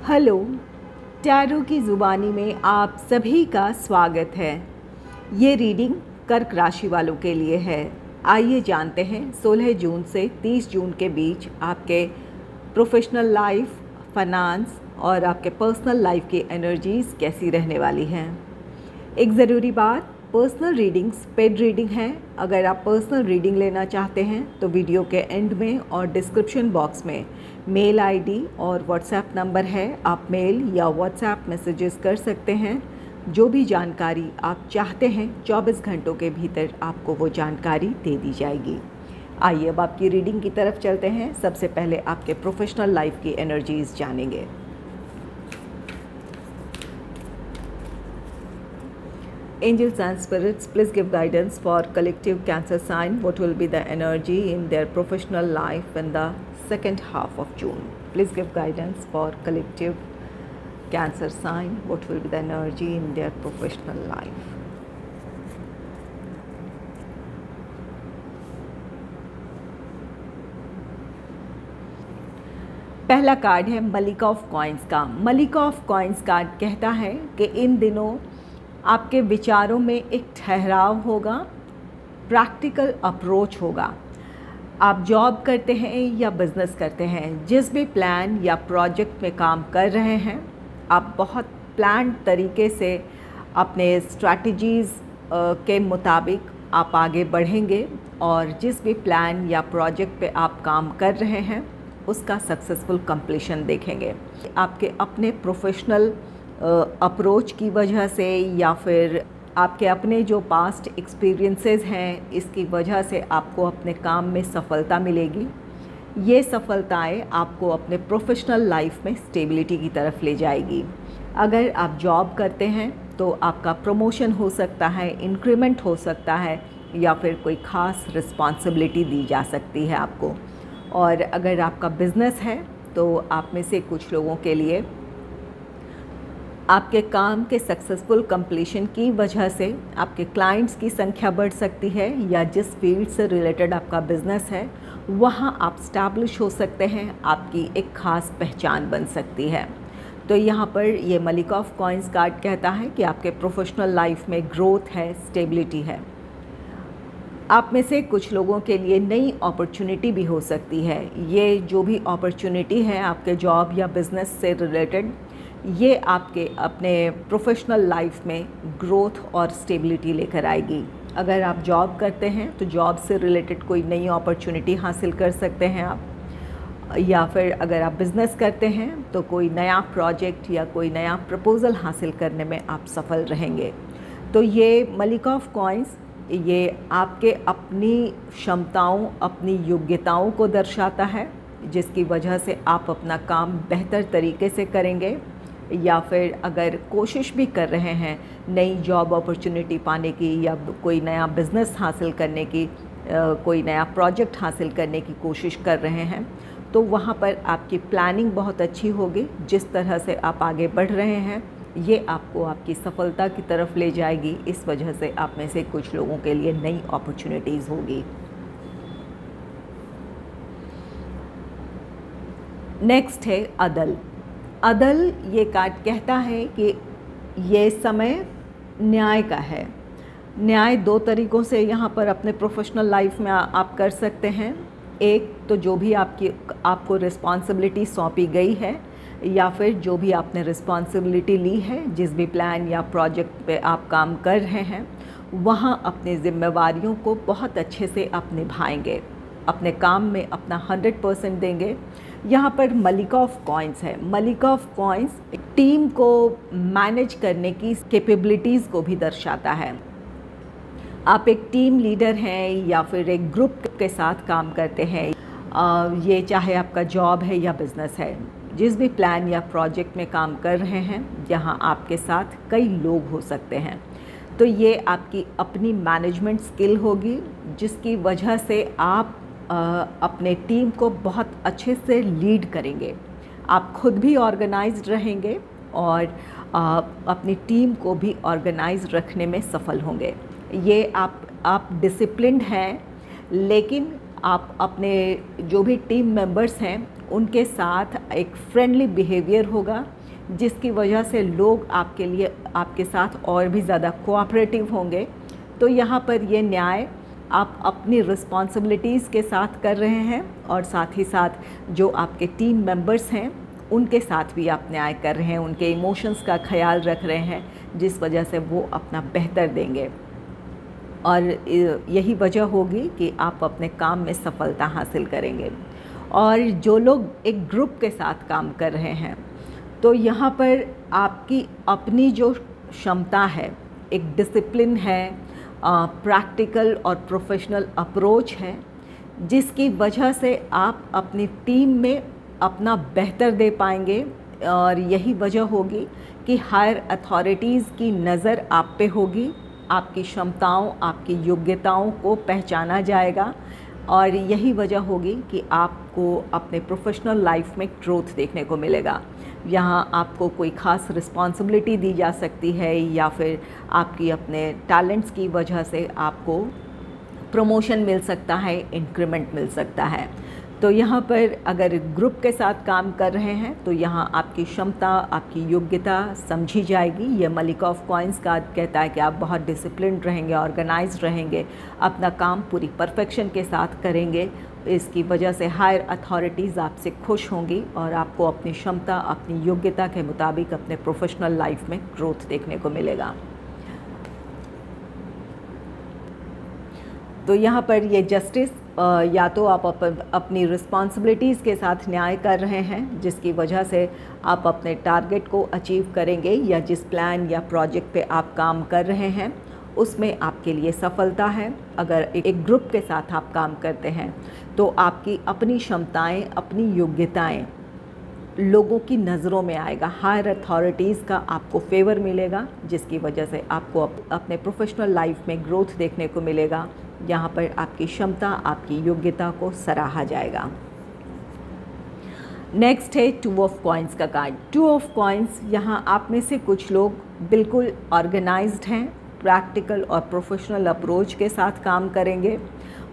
Hello, tarot की ज़ुबानी में आप सभी का स्वागत है। ये रीडिंग कर्क राशि वालों के लिए है। आइए जानते हैं 16 जून से 30 जून के बीच आपके प्रोफेशनल लाइफ, फाइनेंस और आपके पर्सनल लाइफ की एनर्जीज़ कैसी रहने वाली हैं। एक ज़रूरी बात, पर्सनल रीडिंग्स पेड रीडिंग है। अगर आप पर्सनल रीडिंग लेना चाहते हैं तो वीडियो के एंड में और डिस्क्रिप्शन बॉक्स में मेल आईडी और व्हाट्सएप नंबर है। आप मेल या व्हाट्सएप मैसेजेस कर सकते हैं। जो भी जानकारी आप चाहते हैं 24 घंटों के भीतर आपको वो जानकारी दे दी जाएगी। आइए अब आपकी रीडिंग की तरफ चलते हैं। सबसे पहले आपके प्रोफेशनल लाइफ की एनर्जीज़ जानेंगे। Angels and spirits, please give guidance for collective Cancer sign. What will be the energy in their professional life in the second half of June? Please give guidance for collective Cancer sign. What will be the energy in their professional life? पहला card है मलिका of coins का। मलिका of coins card कहता है कि इन दिनों आपके विचारों में एक ठहराव होगा, प्रैक्टिकल अप्रोच होगा। आप जॉब करते हैं या बिज़नेस करते हैं, जिस भी प्लान या प्रोजेक्ट में काम कर रहे हैं, आप बहुत प्लान तरीके से अपने स्ट्रैटेजीज़ के मुताबिक आप आगे बढ़ेंगे और जिस भी प्लान या प्रोजेक्ट पे आप काम कर रहे हैं उसका सक्सेसफुल कंप्लीशन देखेंगे। आपके अपने प्रोफेशनल अप्रोच की वजह से या फिर आपके अपने जो पास्ट एक्सपीरियंसेस हैं, इसकी वजह से आपको अपने काम में सफलता मिलेगी। ये सफलताएं आपको अपने प्रोफेशनल लाइफ में स्टेबिलिटी की तरफ ले जाएगी। अगर आप जॉब करते हैं तो आपका प्रमोशन हो सकता है, इंक्रीमेंट हो सकता है या फिर कोई ख़ास रिस्पॉन्सिबिलिटी दी जा सकती है आपको। और अगर आपका बिज़नेस है तो आप में से कुछ लोगों के लिए आपके काम के सक्सेसफुल कंप्लीशन की वजह से आपके क्लाइंट्स की संख्या बढ़ सकती है या जिस फील्ड से रिलेटेड आपका बिज़नेस है वहाँ आप स्टैब्लिश हो सकते हैं, आपकी एक ख़ास पहचान बन सकती है। तो यहाँ पर ये मलिका ऑफ कॉइन्स कार्ड कहता है कि आपके प्रोफेशनल लाइफ में ग्रोथ है, स्टेबिलिटी है। आप में से कुछ लोगों के लिए नई अपॉर्चुनिटी भी हो सकती है। ये जो भी अपॉर्चुनिटी है आपके जॉब या बिज़नेस से रिलेटेड, ये आपके अपने प्रोफेशनल लाइफ में ग्रोथ और स्टेबिलिटी लेकर आएगी। अगर आप जॉब करते हैं तो जॉब से रिलेटेड कोई नई अपॉर्चुनिटी हासिल कर सकते हैं आप, या फिर अगर आप बिज़नेस करते हैं तो कोई नया प्रोजेक्ट या कोई नया प्रपोज़ल हासिल करने में आप सफल रहेंगे। तो ये मलिका ऑफ कॉइन्स ये आपके अपनी क्षमताओं, अपनी योग्यताओं को दर्शाता है, जिसकी वजह से आप अपना काम बेहतर तरीके से करेंगे। या फिर अगर कोशिश भी कर रहे हैं नई जॉब अपॉर्चुनिटी पाने की या कोई नया बिज़नेस हासिल करने की, कोई नया प्रोजेक्ट हासिल करने की कोशिश कर रहे हैं, तो वहाँ पर आपकी प्लानिंग बहुत अच्छी होगी। जिस तरह से आप आगे बढ़ रहे हैं ये आपको आपकी सफलता की तरफ ले जाएगी। इस वजह से आप में से कुछ लोगों के लिए नई अपॉर्चुनिटीज़ होगी। नेक्स्ट है अदल। अदल ये कार्ड कहता है कि ये समय न्याय का है। न्याय दो तरीक़ों से यहाँ पर अपने प्रोफेशनल लाइफ में आप कर सकते हैं। एक तो जो भी आपको रिस्पॉन्सिबिलिटी सौंपी गई है या फिर जो भी आपने रिस्पॉन्सिबिलिटी ली है, जिस भी प्लान या प्रोजेक्ट पे आप काम कर रहे हैं, वहाँ अपनी ज़िम्मेवारियों को बहुत अच्छे से आप निभाएंगे, अपने काम में अपना 100% देंगे। यहाँ पर मलिका ऑफ कॉइन्स है। मलिका ऑफ कॉइन्स टीम को मैनेज करने की कैपेबिलिटीज़ को भी दर्शाता है। आप एक टीम लीडर हैं या फिर एक ग्रुप के साथ काम करते हैं, ये चाहे आपका जॉब है या बिज़नेस है, जिस भी प्लान या प्रोजेक्ट में काम कर रहे हैं, यहाँ आपके साथ कई लोग हो सकते हैं। तो ये आपकी अपनी मैनेजमेंट स्किल होगी, जिसकी वजह से आप अपने टीम को बहुत अच्छे से लीड करेंगे। आप खुद भी ऑर्गेनाइज्ड रहेंगे और अपनी टीम को भी ऑर्गेनाइज्ड रखने में सफल होंगे। ये आप डिसिप्लिन्ड हैं, लेकिन आप अपने जो भी टीम मेंबर्स हैं उनके साथ एक फ्रेंडली बिहेवियर होगा जिसकी वजह से लोग आपके लिए आपके साथ और भी ज़्यादा कोऑपरेटिव होंगे। तो यहाँ पर ये न्याय आप अपनी रिस्पॉन्सिबिलिटीज़ के साथ कर रहे हैं और साथ ही साथ जो आपके टीम मेंबर्स हैं उनके साथ भी आप न्याय कर रहे हैं, उनके इमोशंस का ख्याल रख रहे हैं, जिस वजह से वो अपना बेहतर देंगे और यही वजह होगी कि आप अपने काम में सफलता हासिल करेंगे। और जो लोग एक ग्रुप के साथ काम कर रहे हैं तो यहाँ पर आपकी अपनी जो क्षमता है, एक डिसिप्लिन है, प्रैक्टिकल और प्रोफेशनल अप्रोच है, जिसकी वजह से आप अपनी टीम में अपना बेहतर दे पाएंगे। और यही वजह होगी कि हायर अथॉरिटीज़ की नज़र आप पे होगी, आपकी क्षमताओं, आपकी योग्यताओं को पहचाना जाएगा और यही वजह होगी कि आपको अपने प्रोफेशनल लाइफ में ग्रोथ देखने को मिलेगा। यहाँ आपको कोई ख़ास रिस्पॉन्सिबिलिटी दी जा सकती है या फिर आपकी अपने टैलेंट्स की वजह से आपको प्रमोशन मिल सकता है, इंक्रीमेंट मिल सकता है। तो यहाँ पर अगर ग्रुप के साथ काम कर रहे हैं तो यहाँ आपकी क्षमता, आपकी योग्यता समझी जाएगी। ये मलिक ऑफ कॉइन्स का कहता है कि आप बहुत डिसिप्लिन्ड रहेंगे, ऑर्गेनाइज्ड रहेंगे, अपना काम पूरी परफेक्शन के साथ करेंगे। इसकी वजह से हायर अथॉरिटीज़ आपसे खुश होंगी और आपको अपनी क्षमता, अपनी योग्यता के मुताबिक अपने प्रोफेशनल लाइफ में ग्रोथ देखने को मिलेगा। तो यहाँ पर ये जस्टिस, या तो आप अपनी रिस्पॉन्सिबिलिटीज़ के साथ न्याय कर रहे हैं जिसकी वजह से आप अपने टारगेट को अचीव करेंगे, या जिस प्लान या प्रोजेक्ट पे आप काम कर रहे हैं उसमें आपके लिए सफलता है। अगर एक ग्रुप के साथ आप काम करते हैं तो आपकी अपनी क्षमताएं, अपनी योग्यताएं लोगों की नज़रों में आएगा, हायर अथॉरिटीज़ का आपको फेवर मिलेगा, जिसकी वजह से आपको अपने प्रोफेशनल लाइफ में ग्रोथ देखने को मिलेगा। यहाँ पर आपकी क्षमता, आपकी योग्यता को सराहा जाएगा। नेक्स्ट है टू ऑफ कॉइन्स का कार्ड। टू ऑफ कॉइन्स, यहाँ आप में से कुछ लोग बिल्कुल ऑर्गेनाइज्ड हैं, प्रैक्टिकल और प्रोफेशनल अप्रोच के साथ काम करेंगे।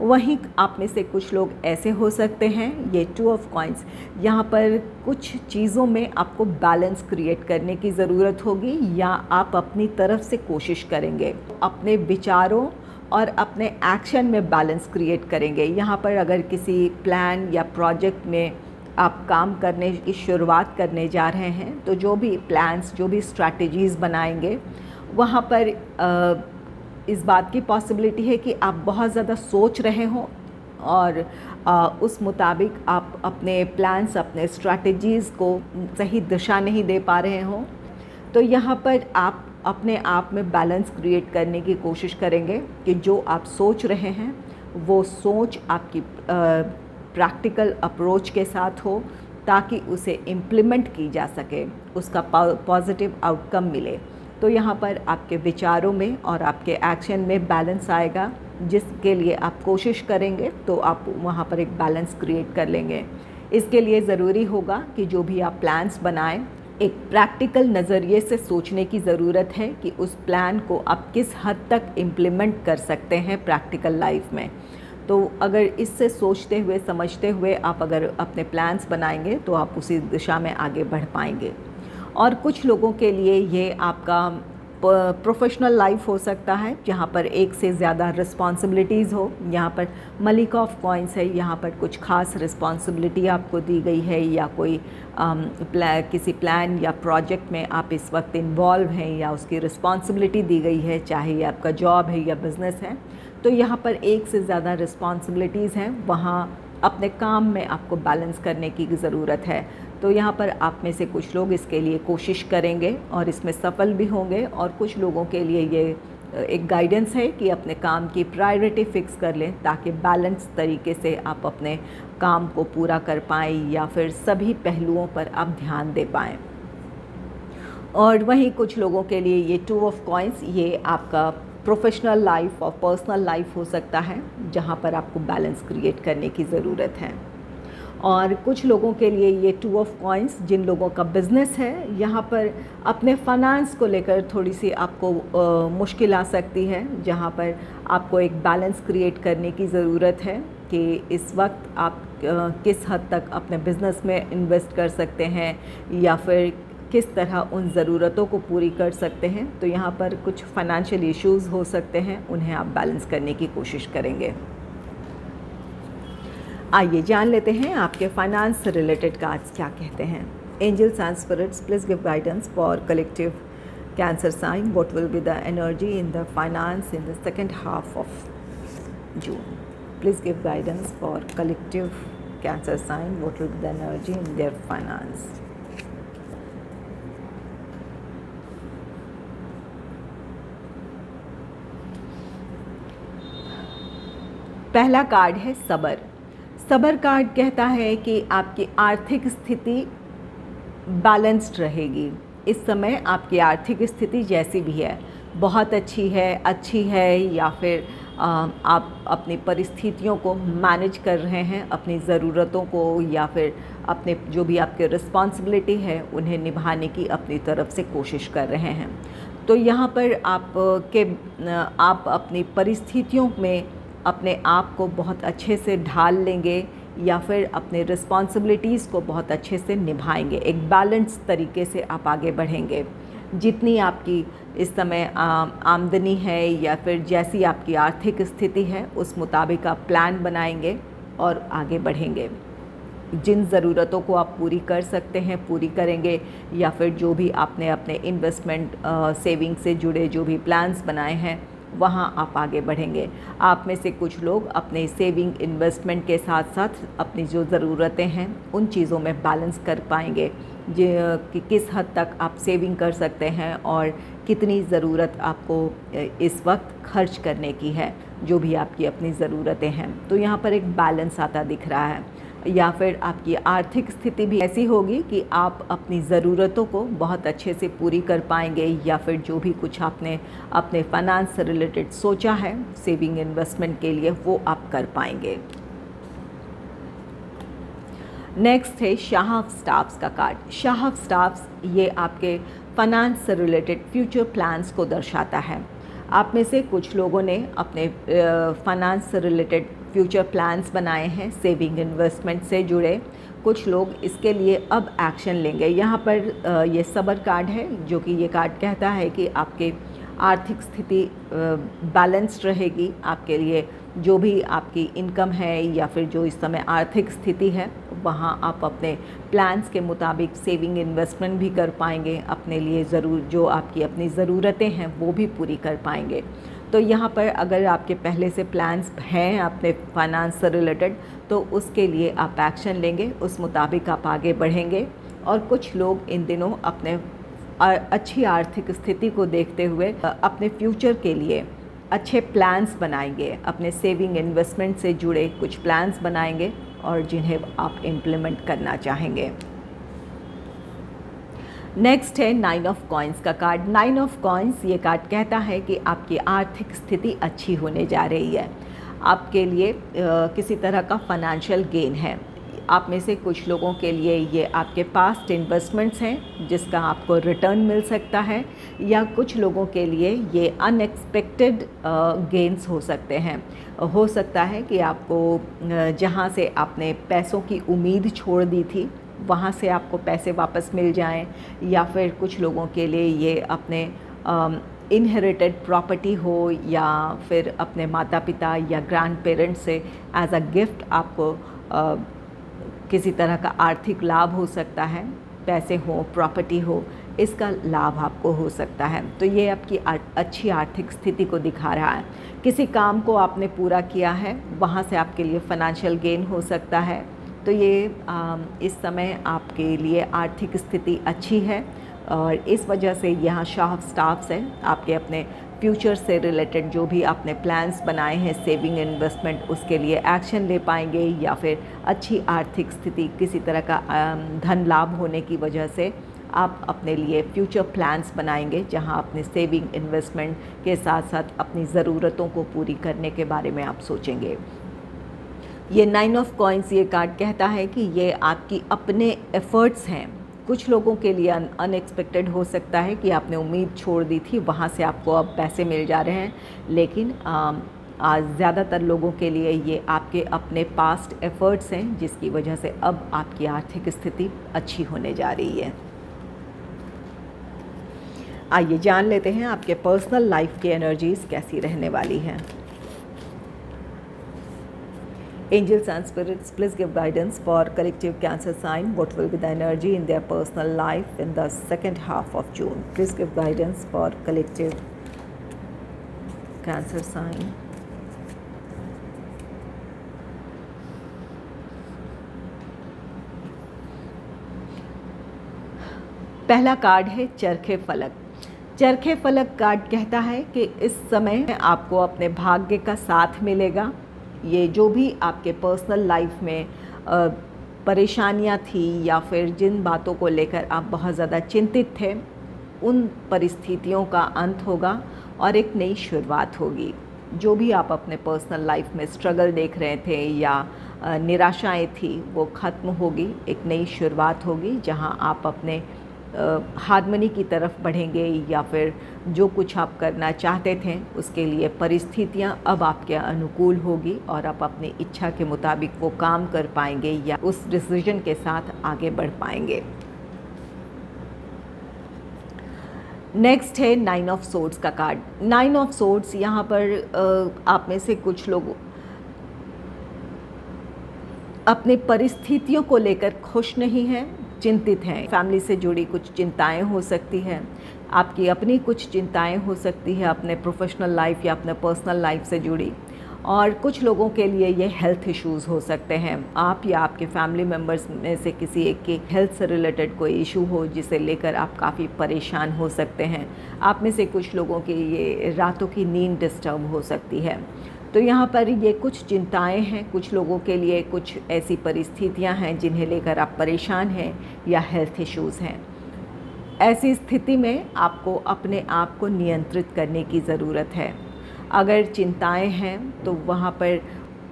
वहीं आप में से कुछ लोग ऐसे हो सकते हैं, ये टू ऑफ कॉइन्स, यहाँ पर कुछ चीज़ों में आपको बैलेंस क्रिएट करने की ज़रूरत होगी या आप अपनी तरफ से कोशिश करेंगे, अपने विचारों और अपने एक्शन में बैलेंस क्रिएट करेंगे। यहाँ पर अगर किसी प्लान या प्रोजेक्ट में आप काम करने की शुरुआत करने जा रहे हैं तो जो भी प्लान्स, जो भी स्ट्रैटेजीज़ बनाएंगे वहाँ पर इस बात की पॉसिबिलिटी है कि आप बहुत ज़्यादा सोच रहे हों और उस मुताबिक आप अपने प्लान्स, अपने स्ट्रैटेजीज़ को सही दिशा नहीं दे पा रहे हों। तो यहाँ पर आप अपने आप में बैलेंस क्रिएट करने की कोशिश करेंगे कि जो आप सोच रहे हैं वो सोच आपकी प्रैक्टिकल अप्रोच के साथ हो ताकि उसे इम्प्लीमेंट की जा सके, उसका पॉजिटिव आउटकम मिले। तो यहाँ पर आपके विचारों में और आपके एक्शन में बैलेंस आएगा, जिसके लिए आप कोशिश करेंगे तो आप वहाँ पर एक बैलेंस क्रिएट कर लेंगे। इसके लिए ज़रूरी होगा कि जो भी आप प्लान्स बनाएं, एक प्रैक्टिकल नज़रिए से सोचने की ज़रूरत है कि उस प्लान को आप किस हद तक इम्प्लीमेंट कर सकते हैं प्रैक्टिकल लाइफ में। तो अगर इससे सोचते हुए, समझते हुए आप अगर अपने प्लान्स बनाएंगे तो आप उसी दिशा में आगे बढ़ पाएंगे। और कुछ लोगों के लिए ये आपका प्रोफेशनल लाइफ हो सकता है जहाँ पर एक से ज़्यादा रिस्पॉन्सिबिलिटीज़ हो। यहाँ पर मलिक ऑफ कॉइन्स है, यहाँ पर कुछ खास रिस्पॉन्सिबिलिटी आपको दी गई है या कोई किसी प्लान या प्रोजेक्ट में आप इस वक्त इन्वॉल्व हैं या उसकी रिस्पॉन्सिबिलिटी दी गई है, चाहे ये आपका जॉब है या बिज़नेस है। तो यहाँ पर एक से ज़्यादा रिस्पॉन्सिबिलिटीज़ हैं, वहाँ अपने काम में आपको बैलेंस करने की ज़रूरत है। तो यहाँ पर आप में से कुछ लोग इसके लिए कोशिश करेंगे और इसमें सफल भी होंगे, और कुछ लोगों के लिए ये एक गाइडेंस है कि अपने काम की प्रायोरिटी फ़िक्स कर लें ताकि बैलेंस तरीके से आप अपने काम को पूरा कर पाएँ या फिर सभी पहलुओं पर आप ध्यान दे पाएँ। और वहीं कुछ लोगों के लिए ये टू ऑफ कॉइन्स, ये आपका प्रोफेशनल लाइफ और पर्सनल लाइफ हो सकता है जहाँ पर आपको बैलेंस क्रिएट करने की ज़रूरत है। और कुछ लोगों के लिए ये टू ऑफ कॉइन्स, जिन लोगों का बिज़नेस है, यहाँ पर अपने फाइनेंस को लेकर थोड़ी सी आपको मुश्किल आ सकती है, जहाँ पर आपको एक बैलेंस क्रिएट करने की ज़रूरत है कि इस वक्त आप किस हद तक अपने बिज़नेस में इन्वेस्ट कर सकते हैं या फिर किस तरह उन ज़रूरतों को पूरी कर सकते हैं। तो यहाँ पर कुछ फाइनेंशियल इश्यूज़ हो सकते हैं, उन्हें आप बैलेंस करने की कोशिश करेंगे। आइए जान लेते हैं आपके फाइनेंस से रिलेटेड कार्ड्स क्या कहते हैं। Angels and spirits, please give guidance for collective Cancer sign, what will be the energy in the finance in the second half of June? Please give guidance for collective Cancer sign, what will be the energy in their finance? पहला card है सबर। सबर card कहता है कि आपकी आर्थिक स्थिति बैलेंस्ड रहेगी। इस समय आपकी आर्थिक स्थिति जैसी भी है, बहुत अच्छी है या फिर आप अपनी परिस्थितियों को मैनेज कर रहे हैं, अपनी ज़रूरतों को या फिर अपने जो भी आपके रिस्पॉन्सिबिलिटी है उन्हें निभाने की अपनी तरफ से कोशिश कर रहे हैं। तो यहाँ पर आप अपनी परिस्थितियों में अपने आप को बहुत अच्छे से ढाल लेंगे या फिर अपने रिस्पॉन्सिबिलिटीज़ को बहुत अच्छे से निभाएंगे। एक बैलेंस तरीके से आप आगे बढ़ेंगे। जितनी आपकी इस समय आमदनी है या फिर जैसी आपकी आर्थिक स्थिति है उस मुताबिक आप प्लान बनाएंगे और आगे बढ़ेंगे। जिन ज़रूरतों को आप पूरी कर सकते हैं पूरी करेंगे, या फिर जो भी आपने अपने इन्वेस्टमेंट सेविंग से जुड़े जो भी प्लान्स बनाए हैं वहाँ आप आगे बढ़ेंगे। आप में से कुछ लोग अपने सेविंग इन्वेस्टमेंट के साथ साथ अपनी जो ज़रूरतें हैं उन चीज़ों में बैलेंस कर पाएंगे कि किस हद तक आप सेविंग कर सकते हैं और कितनी ज़रूरत आपको इस वक्त खर्च करने की है, जो भी आपकी अपनी ज़रूरतें हैं। तो यहाँ पर एक बैलेंस आता दिख रहा है। या फिर आपकी आर्थिक स्थिति भी ऐसी होगी कि आप अपनी ज़रूरतों को बहुत अच्छे से पूरी कर पाएंगे, या फिर जो भी कुछ आपने अपने फाइनेंस से रिलेटेड सोचा है सेविंग इन्वेस्टमेंट के लिए वो आप कर पाएंगे। नेक्स्ट है शाह ऑफ स्टाफ्स का कार्ड। शाह ऑफ स्टाफ्स ये आपके फाइनेंस से रिलेटेड फ्यूचर प्लान्स को दर्शाता है। आप में से कुछ लोगों ने अपने फाइनेंस से रिलेटेड फ्यूचर प्लान्स बनाए हैं सेविंग इन्वेस्टमेंट से जुड़े। कुछ लोग इसके लिए अब एक्शन लेंगे। यहाँ पर ये सबर कार्ड है, जो कि ये कार्ड कहता है कि आपके आर्थिक स्थिति बैलेंस्ड रहेगी। आपके लिए जो भी आपकी इनकम है या फिर जो इस समय आर्थिक स्थिति है वहाँ आप अपने प्लान्स के मुताबिक सेविंग इन्वेस्टमेंट भी कर पाएंगे। अपने लिए जो आपकी अपनी ज़रूरतें हैं वो भी पूरी कर पाएंगे। तो यहाँ पर अगर आपके पहले से प्लान्स हैं अपने फाइनेंस से रिलेटेड तो उसके लिए आप एक्शन लेंगे, उस मुताबिक आप आगे बढ़ेंगे। और कुछ लोग इन दिनों अपने अच्छी आर्थिक स्थिति को देखते हुए अपने फ्यूचर के लिए अच्छे प्लान्स बनाएंगे, अपने सेविंग इन्वेस्टमेंट से जुड़े कुछ प्लान्स बनाएंगे और जिन्हें आप इम्प्लीमेंट करना चाहेंगे। नेक्स्ट है 9 ऑफ कॉइन्स का कार्ड। 9 ऑफ कॉइन्स ये कार्ड कहता है कि आपकी आर्थिक स्थिति अच्छी होने जा रही है। आपके लिए किसी तरह का फाइनेंशियल गेन है। आप में से कुछ लोगों के लिए ये आपके पास्ट इन्वेस्टमेंट्स हैं जिसका आपको रिटर्न मिल सकता है, या कुछ लोगों के लिए ये अनएक्सपेक्टेड गेन्स हो सकते हैं। हो सकता है कि आपको जहाँ से आपने पैसों की उम्मीद छोड़ दी थी वहाँ से आपको पैसे वापस मिल जाएं, या फिर कुछ लोगों के लिए ये अपने इनहेरिटेड प्रॉपर्टी हो या फिर अपने माता पिता या ग्रैंड पेरेंट्स से एज अ गिफ्ट आपको किसी तरह का आर्थिक लाभ हो सकता है। पैसे हो, प्रॉपर्टी हो, इसका लाभ आपको हो सकता है। तो ये आपकी अच्छी आर्थिक स्थिति को दिखा रहा है। किसी काम को आपने पूरा किया है, वहाँ से आपके लिए फाइनेंशियल गेन हो सकता है। तो ये इस समय आपके लिए आर्थिक स्थिति अच्छी है और इस वजह से यहाँ शाह ऑफ स्टाफ्स है। आपके अपने फ्यूचर से रिलेटेड जो भी आपने प्लान्स बनाए हैं सेविंग इन्वेस्टमेंट, उसके लिए एक्शन ले पाएंगे, या फिर अच्छी आर्थिक स्थिति किसी तरह का धन लाभ होने की वजह से आप अपने लिए फ्यूचर प्लान्स बनाएंगे, जहां अपने सेविंग इन्वेस्टमेंट के साथ साथ अपनी ज़रूरतों को पूरी करने के बारे में आप सोचेंगे। ये 9 ऑफ कॉइन्स ये कार्ड कहता है कि ये आपकी अपने एफ़र्ट्स हैं। कुछ लोगों के लिए अनएक्सपेक्टेड हो सकता है कि आपने उम्मीद छोड़ दी थी, वहाँ से आपको अब पैसे मिल जा रहे हैं, लेकिन ज़्यादातर लोगों के लिए ये आपके अपने पास्ट एफ़र्ट्स हैं जिसकी वजह से अब आपकी आर्थिक स्थिति अच्छी होने जा रही है। आइए जान लेते हैं आपके पर्सनल लाइफ की एनर्जीज कैसी रहने वाली हैं। Angels and spirits, please give guidance for collective Cancer sign. What will be the energy in their personal life in the second half of June? Please give guidance for collective Cancer sign. पहला card है चरखे फलक। चरखे फलक card कहता है कि इस समय आपको अपने भाग्य का साथ मिलेगा। ये जो भी आपके पर्सनल लाइफ में परेशानियां थी या फिर जिन बातों को लेकर आप बहुत ज़्यादा चिंतित थे, उन परिस्थितियों का अंत होगा और एक नई शुरुआत होगी। जो भी आप अपने पर्सनल लाइफ में स्ट्रगल देख रहे थे या निराशाएं थी, वो ख़त्म होगी। एक नई शुरुआत होगी जहां आप अपने हारमोनी की तरफ बढ़ेंगे या फिर जो कुछ आप करना चाहते थे उसके लिए परिस्थितियां अब आपके अनुकूल होगी और आप अपनी इच्छा के मुताबिक वो काम कर पाएंगे या उस डिसीजन के साथ आगे बढ़ पाएंगे। नेक्स्ट है 9 ऑफ सोर्ड्स का कार्ड। 9 ऑफ सोर्ड्स यहाँ पर आप में से कुछ लोग अपनी परिस्थितियों को लेकर खुश नहीं हैं, चिंतित हैं। फैमिली से जुड़ी कुछ चिंताएं हो सकती हैं, आपकी अपनी कुछ चिंताएं हो सकती है अपने प्रोफेशनल लाइफ या अपने पर्सनल लाइफ से जुड़ी। और कुछ लोगों के लिए ये हेल्थ इश्यूज़ हो सकते हैं। आप या आपके फैमिली मेम्बर्स में से किसी एक के हेल्थ से रिलेटेड कोई इशू हो जिसे लेकर आप काफ़ी परेशान हो सकते हैं। आप में से कुछ लोगों की ये रातों की नींद डिस्टर्ब हो सकती है। तो यहाँ पर ये कुछ चिंताएं हैं, कुछ लोगों के लिए कुछ ऐसी परिस्थितियाँ हैं जिन्हें लेकर आप परेशान हैं या हेल्थ इश्यूज़ हैं। ऐसी स्थिति में आपको अपने आप को नियंत्रित करने की ज़रूरत है। अगर चिंताएं हैं तो वहाँ पर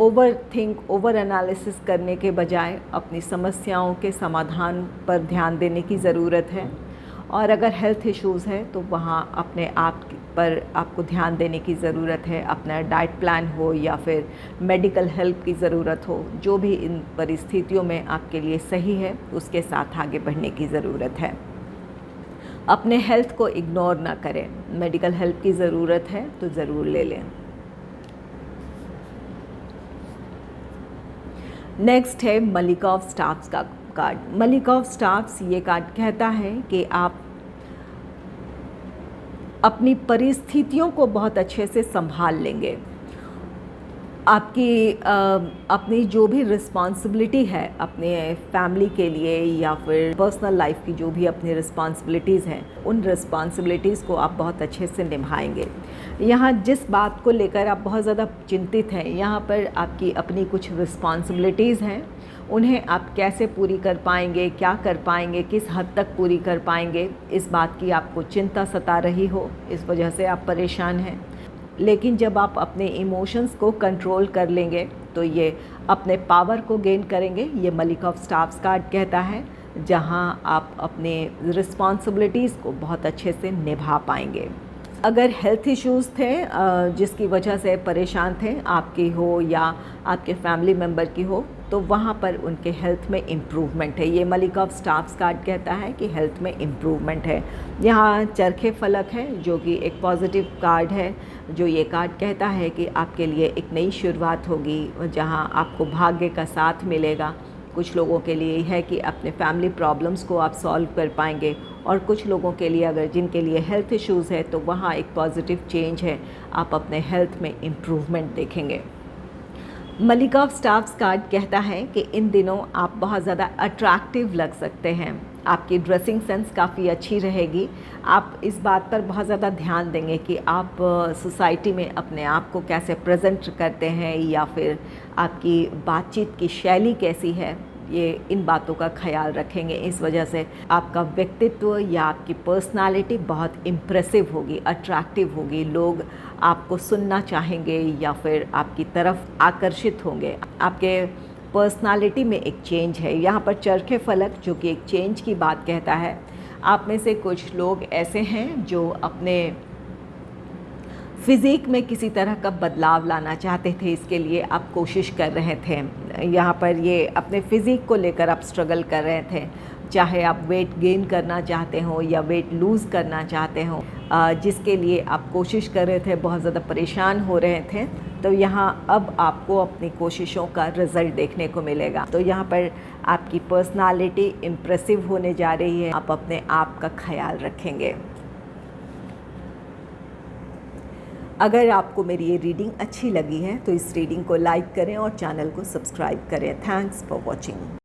ओवर एनालिसिस करने के बजाय अपनी समस्याओं के समाधान पर ध्यान देने की ज़रूरत है। और अगर हेल्थ इश्यूज़ है तो वहाँ अपने आप पर आपको ध्यान देने की ज़रूरत है। अपना डाइट प्लान हो या फिर मेडिकल हेल्प की ज़रूरत हो, जो भी इन परिस्थितियों में आपके लिए सही है उसके साथ आगे बढ़ने की ज़रूरत है। अपने हेल्थ को इग्नोर ना करें। मेडिकल हेल्प की ज़रूरत है तो ज़रूर ले लें। नेक्स्ट है मलिका ऑफ स्टाफ्स का कार्ड। मलिका ऑफ स्टाफ्स ये कार्ड कहता है कि आप अपनी परिस्थितियों को बहुत अच्छे से संभाल लेंगे। आपकी अपनी जो भी रिस्पॉन्सिबिलिटी है अपने फैमिली के लिए या फिर पर्सनल लाइफ की जो भी अपनी रिस्पॉन्सिबिलिटीज़ हैं, उन रिस्पॉन्सिबिलिटीज़ को आप बहुत अच्छे से निभाएंगे। यहाँ जिस बात को लेकर आप बहुत ज़्यादा चिंतित हैं, यहाँ पर आपकी अपनी कुछ रिस्पॉन्सिबिलिटीज़ हैं, उन्हें आप कैसे पूरी कर पाएंगे, क्या कर पाएंगे, किस हद तक पूरी कर पाएंगे, इस बात की आपको चिंता सता रही हो, इस वजह से आप परेशान हैं। लेकिन जब आप अपने इमोशंस को कंट्रोल कर लेंगे तो ये अपने पावर को गेन करेंगे। ये मलिका ऑफ स्टाफ्स कार्ड कहता है जहां आप अपने रिस्पॉन्सिबिलिटीज़ को बहुत अच्छे से निभा पाएंगे। अगर हेल्थ इश्यूज़ थे जिसकी वजह से परेशान थे, आपकी हो या आपके फैमिली मेम्बर की हो, तो वहाँ पर उनके हेल्थ में इम्प्रूवमेंट है। ये मलिका ऑफ स्टाफ्स कार्ड कहता है कि हेल्थ में इम्प्रूवमेंट है। यहाँ चरखे फलक है जो कि एक पॉजिटिव कार्ड है, जो ये कार्ड कहता है कि आपके लिए एक नई शुरुआत होगी जहाँ आपको भाग्य का साथ मिलेगा। कुछ लोगों के लिए है कि अपने फैमिली प्रॉब्लम्स को आप सॉल्व कर पाएंगे, और कुछ लोगों के लिए अगर जिनके लिए हेल्थ इश्यूज़ है तो वहाँ एक पॉजिटिव चेंज है, आप अपने हेल्थ में इम्प्रूवमेंट देखेंगे। मलिका ऑफ स्टाफ्स कार्ड कहता है कि इन दिनों आप बहुत ज़्यादा अट्रैक्टिव लग सकते हैं। आपकी ड्रेसिंग सेंस काफ़ी अच्छी रहेगी। आप इस बात पर बहुत ज़्यादा ध्यान देंगे कि आप सोसाइटी में अपने आप को कैसे प्रेजेंट करते हैं या फिर आपकी बातचीत की शैली कैसी है, ये इन बातों का ख्याल रखेंगे। इस वजह से आपका व्यक्तित्व या आपकी पर्सनालिटी बहुत इम्प्रेसिव होगी, अट्रैक्टिव होगी। लोग आपको सुनना चाहेंगे या फिर आपकी तरफ आकर्षित होंगे। आपके पर्सनालिटी में एक चेंज है। यहाँ पर चरखे फलक जो कि एक चेंज की बात कहता है। आप में से कुछ लोग ऐसे हैं जो अपने फ़िज़िक में किसी तरह का बदलाव लाना चाहते थे, इसके लिए आप कोशिश कर रहे थे। यहाँ पर ये अपने फ़िज़िक को लेकर आप स्ट्रगल कर रहे थे, चाहे आप वेट गेन करना चाहते हो या वेट लूज़ करना चाहते हो, जिसके लिए आप कोशिश कर रहे थे, बहुत ज़्यादा परेशान हो रहे थे, तो यहाँ अब आपको अपनी कोशिशों का रिज़ल्ट देखने को मिलेगा। तो यहाँ पर आपकी पर्सनालिटी इम्प्रेसिव होने जा रही है, आप अपने आप का ख्याल रखेंगे। अगर आपको मेरी ये रीडिंग अच्छी लगी है तो इस रीडिंग को लाइक करें और चैनल को सब्सक्राइब करें। Thanks for watching.